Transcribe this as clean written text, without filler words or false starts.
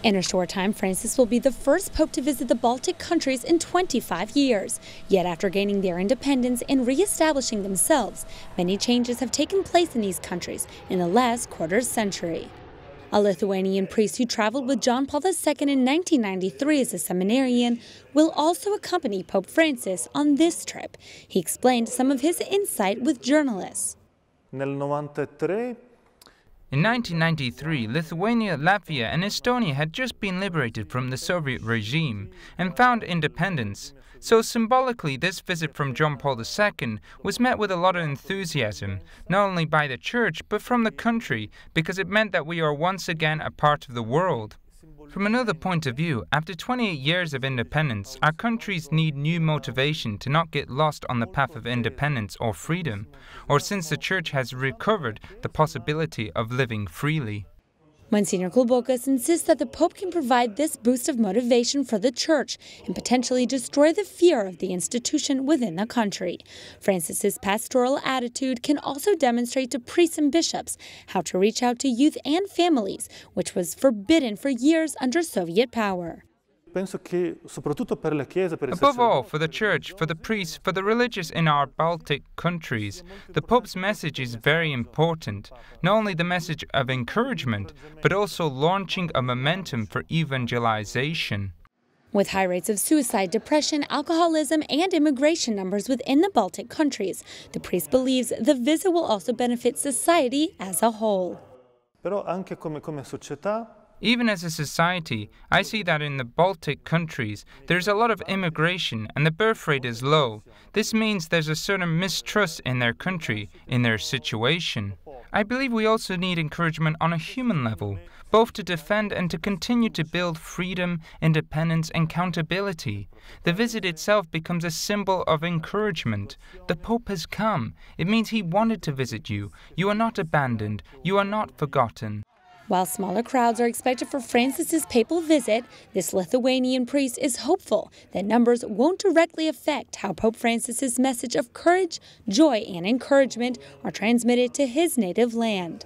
In a short time, Francis will be the first pope to visit the Baltic countries in 25 years. Yet after gaining their independence and re-establishing themselves, many changes have taken place in these countries in the last quarter-century. A Lithuanian priest who traveled with John Paul II in 1993 as a seminarian will also accompany Pope Francis on this trip. He explained some of his insight with journalists. In 1993, Lithuania, Latvia and Estonia had just been liberated from the Soviet regime and found independence. So symbolically, this visit from John Paul II was met with a lot of enthusiasm, not only by the Church, but from the country, because it meant that we are once again a part of the world. From another point of view, after 28 years of independence, our countries need new motivation to not get lost on the path of independence or freedom, or since the Church has recovered the possibility of living freely. Monsignor Kulbokas insists that the Pope can provide this boost of motivation for the Church and potentially destroy the fear of the institution within the country. Francis's pastoral attitude can also demonstrate to priests and bishops how to reach out to youth and families, which was forbidden for years under Soviet power. Above all, for the Church, for the priests, for the religious in our Baltic countries, the Pope's message is very important. Not only the message of encouragement, but also launching a momentum for evangelization. With high rates of suicide, depression, alcoholism, and immigration numbers within the Baltic countries, the priest believes the visit will also benefit society as a whole. Even as a society, I see that in the Baltic countries, there's a lot of immigration and the birth rate is low. This means there's a certain mistrust in their country, in their situation. I believe we also need encouragement on a human level, both to defend and to continue to build freedom, independence, and accountability. The visit itself becomes a symbol of encouragement. The Pope has come. It means he wanted to visit you. You are not abandoned. You are not forgotten. While smaller crowds are expected for Francis's papal visit, this Lithuanian priest is hopeful that numbers won't directly affect how Pope Francis's message of courage, joy, and encouragement are transmitted to his native land.